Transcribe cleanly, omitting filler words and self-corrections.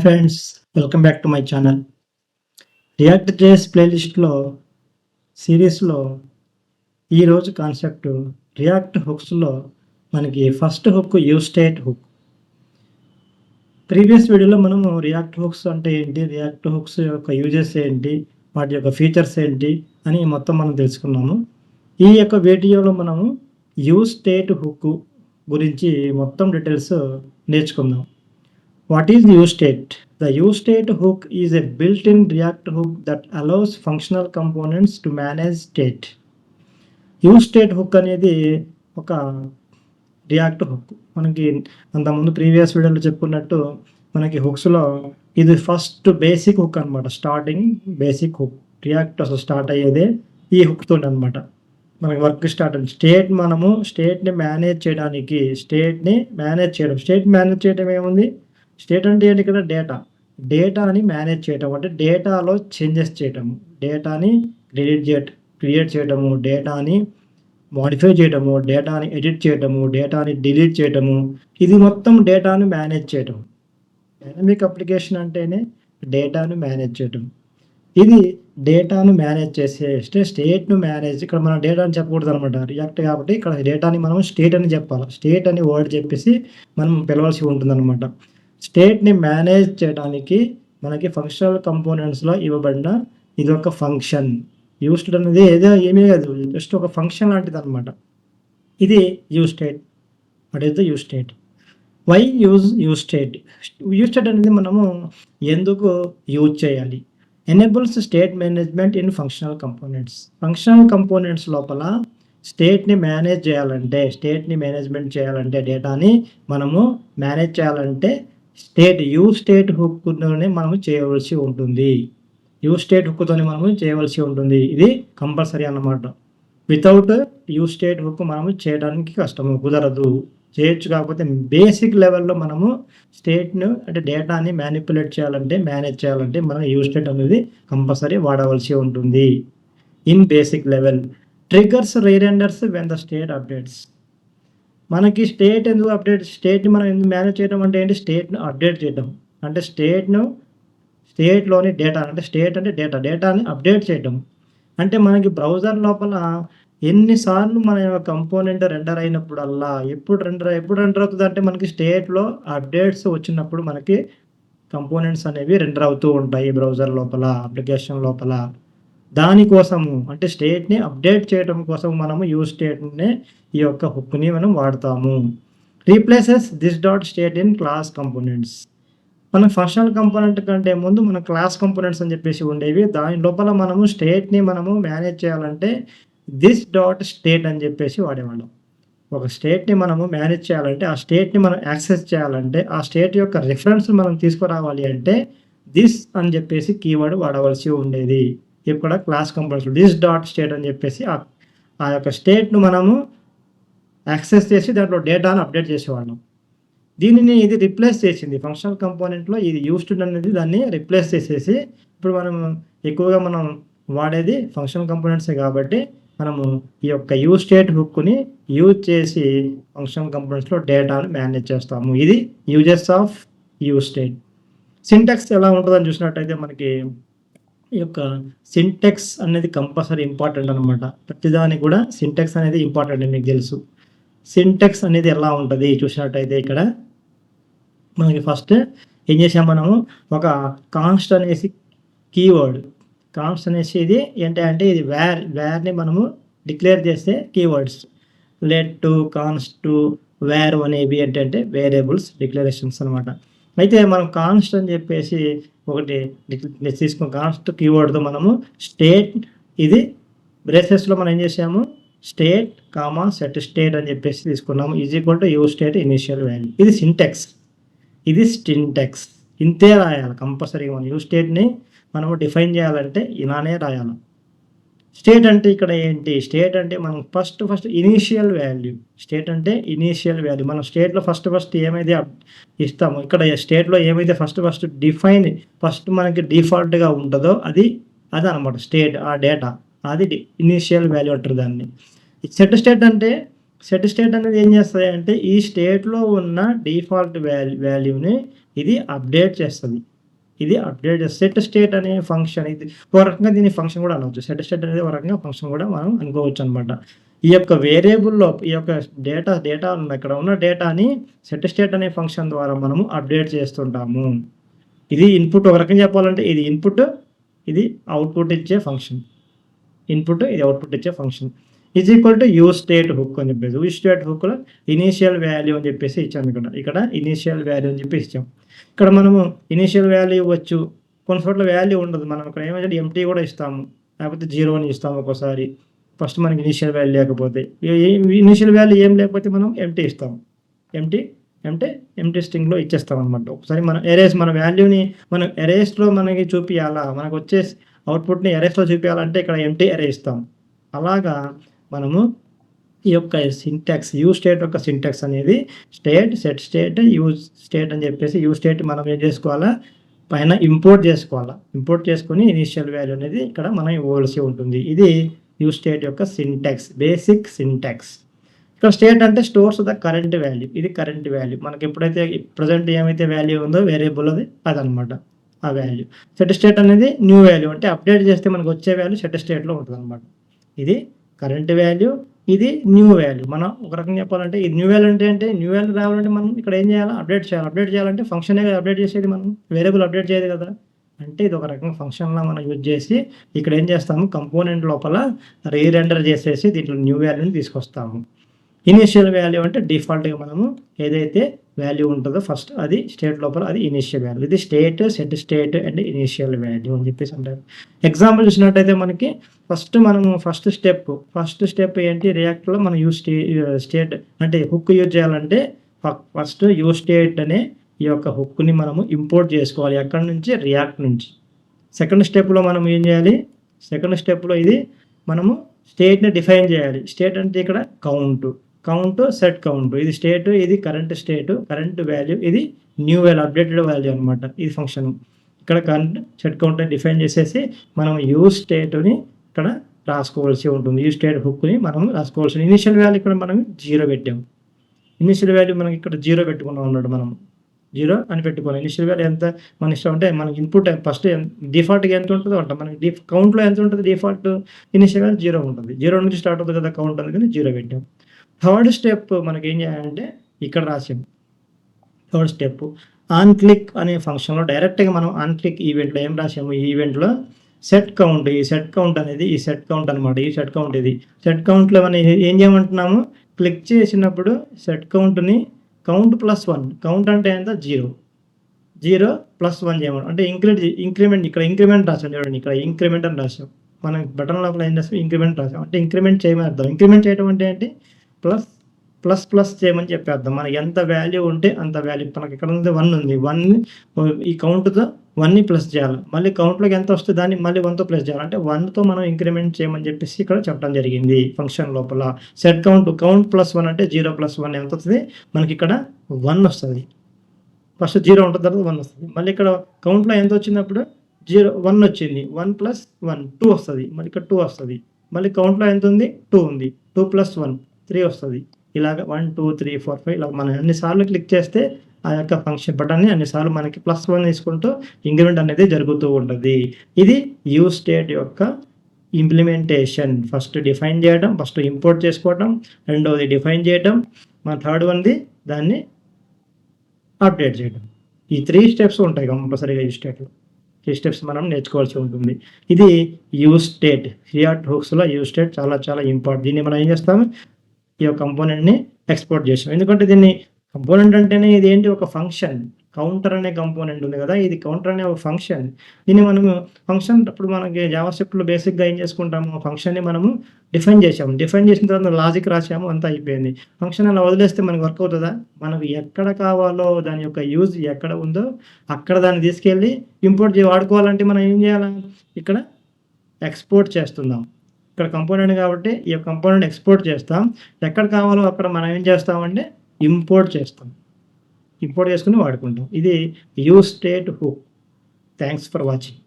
Friends, welcome back to my channel. React JS ప్లేలిస్ట్లో సిరీస్లో ఈరోజు కాన్సెప్ట్ రియాక్ట్ హుక్స్లో మనకి first hook use state hook. Previous వీడియోలో మనము రియాక్ట్ హుక్స్ అంటే ఏంటి, రియాక్ట్ హుక్స్ యొక్క యూజెస్ ఏంటి, వాటి యొక్క ఫీచర్స్ ఏంటి అని మొత్తం మనం తెలుసుకున్నాము. ఈ యొక్క వీడియోలో మనము యూజ్ స్టేట్ హుక్ గురించి మొత్తం డీటెయిల్స్ నేర్చుకుందాం. What is use state? The use state hook is a built-in React hook that allows functional components to manage state. Use state hook అనేది ఒక రియాక్ట్ హుక్. మనకి అంతకుముందు ప్రీవియస్ వీడియోలో చెప్పుకున్నట్టు మనకి హుక్స్లో ఇది ఫస్ట్ బేసిక్ హుక్ అనమాట. Starting basic hook. రియాక్ట్ అసలు స్టార్ట్ అయ్యేదే ఈ హుక్తో అనమాట. మనకి వర్క్ స్టార్ట్ అయింది. మనము స్టేట్ని మేనేజ్ చేయడానికి స్టేట్ మేనేజ్ చేయడం ఏముంది? స్టేట్ అంటే ఏంటి? ఇక్కడ డేటాని మేనేజ్ చేయటం అంటే డేటాలో చేంజెస్ చేయటము, డేటాని క్రియేట్ చేయటము, డేటాని మాడిఫై చేయటము, డేటాని ఎడిట్ చేయటము, డేటాని డిలీట్ చేయటము, ఇది మొత్తం డేటాను మేనేజ్ చేయటం. డైనమిక్ అప్లికేషన్ అంటేనే డేటాను మేనేజ్ చేయటం. ఇది డేటాను మేనేజ్ చేసే స్టేట్ను మేనేజ్. ఇక్కడ మనం డేటా అని చెప్పకూడదు అనమాట, రియాక్ట్ కాబట్టి ఇక్కడ డేటాని మనం స్టేట్ అని చెప్పాలి. స్టేట్ అని వర్డ్ చెప్పేసి మనం పిలవాల్సి ఉంటుంది అనమాట. స్టేట్ని మేనేజ్ చేయడానికి మనకి ఫంక్షనల్ కంపోనెంట్స్లో ఇవ్వబడిన ఇది ఒక ఫంక్షన్. యూస్డ్ అనేది ఏమీ కాదు, జస్ట్ ఒక ఫంక్షన్ లాంటిది అనమాట. ఇది use state. What is the use state? Why use state? Use state అనేది మనము ఎందుకు యూజ్ చేయాలి? Enables state management in functional components. Functional components లోపల స్టేట్ని మేనేజ్మెంట్ చేయాలంటే డేటాని మనము మేనేజ్ చేయాలంటే యూజ్ స్టేట్ హుక్తోనే మనము చేయవలసి ఉంటుంది. ఇది కంపల్సరీ అన్నమాట. వితౌట్ యూజ్ స్టేట్ హుక్ మనము చేయడానికి కష్టము, కుదరదు. చేయొచ్చు, కాకపోతే బేసిక్ లెవెల్లో మనము స్టేట్ను అంటే డేటాని మేనేజ్ చేయాలంటే మనం యూజ్ స్టేట్ అనేది కంపల్సరీ వాడవలసి ఉంటుంది. In basic level triggers rerenders when the state updates. మనకి స్టేట్ని మనం ఎందుకు మేనేజ్ చేయడం అంటే ఏంటి? స్టేట్ను అప్డేట్ చేయడం అంటే స్టేట్లోని డేటాని అప్డేట్ చేయడం అంటే మనకి బ్రౌజర్ లోపల ఎన్నిసార్లు మన కంపోనెంట్ రెండర్ అయినప్పుడల్లా ఎప్పుడు రెండర్ అవుతుంది అంటే మనకి స్టేట్లో అప్డేట్స్ వచ్చినప్పుడు మనకి కంపోనెంట్స్ అనేవి రెండర్ అవుతూ ఉంటాయి బ్రౌజర్ లోపల, అప్లికేషన్ లోపల. దానికోసము అంటే స్టేట్ని అప్డేట్ చేయడం కోసం మనము యూజ్ స్టేట్ని ఈ యొక్క హుక్ని మనం వాడతాము. Replaces this dot state in class components. మనం ఫంక్షనల్ కంపోనెంట్ కంటే ముందు మన క్లాస్ కంపోనెంట్స్ అని చెప్పేసి ఉండేవి. దాని లోపల మనము స్టేట్ని మనము మేనేజ్ చేయాలంటే దిస్ డాట్ స్టేట్ అని చెప్పేసి వాడేవాళ్ళం. ఒక స్టేట్ని మనము మేనేజ్ చేయాలంటే, ఆ స్టేట్ని మనం యాక్సెస్ చేయాలంటే, ఆ స్టేట్ యొక్క రిఫరెన్స్ మనం తీసుకురావాలి అంటే దిస్ అని చెప్పేసి కీవర్డ్ వాడవలసి ఉండేది. ఇక్కడ class components this dot state అని చెప్పేసి ఆ యొక్క స్టేట్ను మనము యాక్సెస్ చేసి దాంట్లో డేటాను అప్డేట్ చేసేవాళ్ళం. దీనిని ఇది రిప్లేస్ చేసింది. ఫంక్షనల్ కంపోనెంట్లో ఇది యూజ్డ్ అనేది దాన్ని రిప్లేస్ చేసేసి ఇప్పుడు ఎక్కువగా మనం వాడేది ఫంక్షనల్ కంపోనెంట్సే కాబట్టి మనము ఈ యొక్క యూజ్ స్టేట్ హుక్ని యూజ్ చేసి ఫంక్షనల్ కంపోనెంట్స్లో డేటాను మేనేజ్ చేస్తాము. ఇది uses of use state. Syntax ఎలా ఉంటుందని చూసినట్టయితే మనకి ఈ యొక్క సింటాక్స్ అనేది కంపల్సరీ ఇంపార్టెంట్ అనమాట. ప్రతిదానికి కూడా సింటాక్స్ అనేది ఇంపార్టెంట్, మీకు తెలుసు. సింటాక్స్ అనేది ఎలా ఉంటుంది చూసినట్టయితే ఇక్కడ మనకి ఫస్ట్ ఏం చేసాం, మనము ఒక కాన్స్ట్ అనేసి కీవర్డ్. కాన్స్ట్ అనేసి ఇది ఏంటంటే ఇది వేర్ని మనము డిక్లేర్ చేసే కీవర్డ్స్. లెట్, కాన్స్ట్, వేర్ అనేవి ఏంటంటే వేరియబుల్స్ డిక్లరేషన్స్ అనమాట. అయితే మనం కాన్స్ట్ అని చెప్పేసి ఒకటి తీసుకున్న కాన్స్ట్ కీవర్డ్తో మనము స్టేట్, ఇది బ్రేసెస్లో మనం ఏం చేసాము, స్టేట్ కామా సెట్ స్టేట్ అని చెప్పేసి తీసుకున్నాము. Is equal to use state initial value. ఇది సింటాక్స్. ఇంతే రాయాలి కంపల్సరీగా. మనం యూజ్ స్టేట్ని మనము డిఫైన్ చేయాలంటే ఇలానే రాయాలి. స్టేట్ అంటే ఇక్కడ ఏంటి? స్టేట్ అంటే మనం ఫస్ట్ ఇనీషియల్ వాల్యూ. స్టేట్ అంటే ఇనీషియల్ వాల్యూ. మనం స్టేట్లో ఫస్ట్ ఏమైతే ఇస్తామో, ఇక్కడ స్టేట్లో ఏమైతే ఫస్ట్ డిఫైన్ మనకి డిఫాల్ట్గా ఉంటుందో అది అనమాట స్టేట్. ఆ డేటా అది ఇనీషియల్ వాల్యూ అంటారు దాన్ని. సెట్ స్టేట్ అనేది ఏం చేస్తుంది అంటే ఈ స్టేట్లో ఉన్న డిఫాల్ట్ వాల్యూని ఇది అప్డేట్ చేస్తుంది. ఇది అప్డేట్ సెట్ స్టేట్ అనే ఫంక్షన్ ఇది ఒక రకంగా దీని ఫంక్షన్ కూడా అనవచ్చు. సెట్ స్టేట్ అనేది ఒక రకంగా ఫంక్షన్ కూడా మనం అనుకోవచ్చు అనమాట. ఈ యొక్క వేరియబుల్‌లో ఈ యొక్క డేటా ఇక్కడ ఉన్న డేటాని సెట్ స్టేట్ అనే ఫంక్షన్ ద్వారా మనము అప్డేట్ చేస్తుంటాము. ఇది ఇన్పుట్ ఒక రకంగా చెప్పాలంటే ఇది ఇన్పుట్, ఇది అవుట్‌పుట్ ఇచ్చే ఫంక్షన్. ఇన్పుట్ ఇది అవుట్‌పుట్ ఇచ్చే function. Is equal to use state hook అని చెప్పేసి. యూజ్ స్టేట్ హుక్‌లో ఇనీషియల్ వాల్యూ అని చెప్పేసి ఇచ్చాము ఇక్కడ. ఇక్కడ ఇనీషియల్ వాల్యూ అని చెప్పేసి ఇచ్చాం. ఇక్కడ మనము ఇనీషియల్ వాల్యూ ఇవ్వచ్చు. కొన్ని చోట్ల వాల్యూ ఉండదు. మనం ఇక్కడ ఏమంటే ఎంప్టీ కూడా ఇస్తాము. లేకపోతే 0 అని ఇస్తాము ఒక్కోసారి. ఫస్ట్ మనకి ఇనీషియల్ వాల్యూ లేకపోతే. ఇనీషియల్ వాల్యూ ఏం లేకపోతే మనం ఎంప్టీ ఇస్తాము. ఎంప్టీ స్ట్రింగ్‌లో ఇచ్చేస్తామనమాట. ఒకసారి మన వాల్యూని మనం ఎరేస్‌లో మనకి చూపియాలా, మనకు వచ్చే అవుట్‌పుట్‌ని ఎరేస్‌లో చూపియాలంటే ఇక్కడ ఎంప్టీ ఎరే ఇస్తాం. అలాగా మనము ఈ యొక్క సింటాక్స్ యూజ్ స్టేట్ యొక్క సింటాక్స్ అనేది state, set state, use state అని చెప్పేసి యూజ్ స్టేట్ మనం ఏం చేసుకోవాలా పైన ఇంపోర్ట్ చేసుకోవాలా. ఇంపోర్ట్ చేసుకొని ఇనీషియల్ వాల్యూ అనేది ఇక్కడ మనం ఇవ్వాల్సి ఉంటుంది. ఇది యూజ్ స్టేట్ యొక్క సింటాక్స్, బేసిక్ సింటాక్స్. ఇక్కడ స్టేట్ అంటే స్టోర్స్ ద కరెంట్ వాల్యూ. ఇది కరెంట్ వాల్యూ. మనకి ఎప్పుడైతే ప్రజెంట్ ఏమైతే వాల్యూ ఉందో వేరియబుల్ అదనమాట ఆ వాల్యూ. సెట్ స్టేట్ అనేది న్యూ వాల్యూ, అంటే అప్డేట్ చేస్తే మనకు వచ్చే వాల్యూ సెట్ స్టేట్‌లో ఉంటుందన్నమాట. ఇది కరెంట్ వాల్యూ, ఇది న్యూ వాల్యూ. మనం ఒక రకంగా చెప్పాలంటే ఇది న్యూ వాల్యూ అంటే న్యూ వాల్యూ రావాలంటే మనం ఇక్కడ ఏం చేయాలి, అప్డేట్ చేయాలి. అప్డేట్ చేయాలంటే ఫంక్షనే కదా అప్డేట్ చేసేది, మనం వేరియబుల్ అప్డేట్ చేయదు కదా. అంటే ఇది ఒక రకంగా ఫంక్షన్‌లా మనం యూజ్ చేసి ఇక్కడ ఏం చేస్తాము, కంపోనెంట్ లోపల రీరెండర్ చేసేసి దీంట్లో న్యూ వాల్యూని తీసుకొస్తాము. ఇనీషియల్ వాల్యూ అంటే డిఫాల్ట్‌గా మనము ఏదైతే వాల్యూ ఉంటుందో ఫస్ట్ అది స్టేట్ లోపల అది ఇనీషియల్ వాల్యూ. ఇది state, set state and initial value అని చెప్పేసి అంటారు. ఎగ్జాంపుల్ చూసినట్టయితే మనకి ఫస్ట్ స్టెప్ ఏంటి, రియాక్ట్‌లో మనం స్టేట్ అంటే హుక్ యూజ్ చేయాలంటే ఫస్ట్ యూజ్ స్టేట్ అనే ఈ యొక్క హుక్‌ని మనము ఇంపోర్ట్ చేసుకోవాలి. ఎక్కడి నుంచి, రియాక్ట్ నుంచి. సెకండ్ స్టెప్‌లో మనం ఏం చేయాలి, సెకండ్ స్టెప్‌లో ఇది మనము స్టేట్‌ని డిఫైన్ చేయాలి. స్టేట్ అంటే ఇక్కడ కౌంట్, సెట్ కౌంట్. ఇది స్టేట్, ఇది కరెంట్ వాల్యూ, ఇది న్యూ వాల్యూ, అప్డేటెడ్ వాల్యూ అనమాట. ఇది ఫంక్షన్. ఇక్కడ కరెంట్, సెట్ కౌంట్ డిఫైన్ చేసేసి మనం యూజ్ స్టేట్‌ని ఇక్కడ రాసుకోవాల్సి ఉంటుంది. యూజ్ స్టేట్ హుక్‌ని మనం రాసుకోవాల్సి. ఇనీషియల్ వాల్యూ ఇక్కడ మనం 0 పెట్టాము. ఇనీషియల్ వాల్యూ మనకి ఇక్కడ 0 పెట్టుకున్నాం అన్నాడు. మనం 0 అని పెట్టుకోవాలి. ఇనీషియల్ వాల్యూ ఎంత మన ఇష్టం, అంటే మనకి ఇన్పుట్ ఫస్ట్ డిఫాల్ట్‌గా ఎంత ఉంటుందో అంట. మనకి కౌంట్‌లో ఎంత ఉంటుంది, డిఫాల్ట్ ఇనీషియల్ వాల్యూ 0 ఉంటుంది. 0 నుంచి స్టార్ట్ అవుతుంది కదా కౌంట్, అందుకని 0 పెట్టాం. థర్డ్ స్టెప్ మనకి ఏం చేయాలంటే ఇక్కడ రాసాము. థర్డ్ స్టెప్ ఆన్ క్లిక్ అనే ఫంక్షన్‌లో డైరెక్ట్‌గా మనం ఆన్ క్లిక్ ఈవెంట్‌లో ఏం రాసాము, ఈ ఈవెంట్‌లో సెట్ కౌంట్. ఈ సెట్ కౌంట్ అనేది ఈ సెట్ కౌంట్ అనమాట. ఈ సెట్ కౌంట్ ఇది. సెట్ కౌంట్‌లో మనం ఏం చేయమంటున్నాము, క్లిక్ చేసినప్పుడు సెట్ కౌంట్‌ని కౌంట్ +1. కౌంట్ అంటే ఎంత, 0 + 1 చేయమని, అంటే ఇంక్రిమెంట్ ఇక్కడ ఇంక్రిమెంట్ రాసాం చూడండి. ఇక్కడ ఇంక్రిమెంట్ అని రాసాం. మనం బటన్ లోపల ఏం చేస్తాం, ఇంక్రిమెంట్ రాసాం. అంటే ఇంక్రిమెంట్ చేయమని అర్థం. ఇంక్రిమెంట్ చేయడం అంటే ఏంటి, ప్లస్ చేయమని చెప్పేద్దాం. మనకి ఎంత వాల్యూ ఉంటే అంత వాల్యూ. మనకి ఇక్కడ ఉంది 1 ఉంది. 1 ఈ కౌంట్‌తో 1ని ప్లస్ చేయాలి. మళ్ళీ కౌంట్‌లోకి ఎంత వస్తే దాన్ని మళ్ళీ 1తో ప్లస్ చేయాలి. అంటే 1తో మనం ఇంక్రిమెంట్ చేయమని చెప్పేసి ఇక్కడ చెప్పడం జరిగింది ఫంక్షన్ లోపల. సెట్ కౌంట్ +1 అంటే 0 + 1 ఎంత వస్తుంది, మనకి ఇక్కడ 1 వస్తుంది. ఫస్ట్ 0 ఉంటుంది, తర్వాత 1 వస్తుంది. మళ్ళీ ఇక్కడ కౌంట్‌లో ఎంత వచ్చినప్పుడు 1 వచ్చింది. 1 + 1 2 వస్తుంది. మళ్ళీ ఇక్కడ 2 వస్తుంది. మళ్ళీ కౌంట్‌లో ఎంత ఉంది, 2 ఉంది. 2 + 1 3 వస్తుంది. ఇలాగ 1 2 3 4 5 ఇలా మనం అన్నిసార్లు క్లిక్ చేస్తే ఆ యొక్క ఫంక్షన్ బటన్ని అన్నిసార్లు మనకి +1 తీసుకుంటూ ఇంక్రిమెంట్ అనేది జరుగుతూ ఉంటుంది. ఇది యూజ్ స్టేట్ యొక్క ఇంప్లిమెంటేషన్. ఫస్ట్ డిఫైన్ చేయడం, ఫస్ట్ ఇంపోర్ట్ చేసుకోవడం, రెండవది డిఫైన్ చేయడం, మన థర్డ్ వన్ది దాన్ని అప్డేట్ చేయడం. ఈ 3 స్టెప్స్ ఉంటాయి కంపల్సరీగా యూజ్ స్టేట్లో. 3 స్టెప్స్ మనం నేర్చుకోవాల్సి ఉంటుంది. ఇది యూజ్ స్టేట్. రియాక్ట్ హుక్స్‌లో యూజ్ స్టేట్ చాలా చాలా ఇంపార్టెంట్. దీన్ని మనం ఏం చేస్తాము, ఈ యొక్క కంపోనెంట్‌ని ఎక్స్‌పోర్ట్ చేసాం. ఎందుకంటే దీన్ని కంపోనెంట్ అంటేనే ఇది ఏంటి, ఒక ఫంక్షన్. కౌంటర్ అనే కంపోనెంట్ ఉంది కదా, ఇది కౌంటర్ అనే ఒక ఫంక్షన్. దీన్ని మనము ఫంక్షన్ అప్పుడు మనకి జావాస్క్రిప్ట్‌లో బేసిక్‌గా ఏం చేసుకుంటాము, ఫంక్షన్‌ని మనము డిఫైన్ చేసాము. డిఫైన్ చేసిన తర్వాత లాజిక్ రాసాము, అంతా అయిపోయింది. ఫంక్షన్ అలా వదిలేస్తే మనకు వర్క్ అవుతుందా? మనకు ఎక్కడ కావాలో దాని యొక్క యూజ్ ఎక్కడ ఉందో అక్కడ దాన్ని తీసుకెళ్ళి ఇంపోర్ట్ వాడుకోవాలంటే మనం ఏం చేయాలి, ఇక్కడ ఎక్స్‌పోర్ట్ చేస్తున్నాం. ఇక్కడ కంపోనెంట్ కాబట్టి ఈ యొక్క కంపోనెంట్ ఎక్స్‌పోర్ట్ చేస్తాం. ఎక్కడ కావాలో అక్కడ మనం ఏం చేస్తామంటే ఇంపోర్ట్ చేస్తాం. ఇంపోర్ట్ చేసుకొని వాడుకుంటాం. ఇది use state hook. Thanks for watching.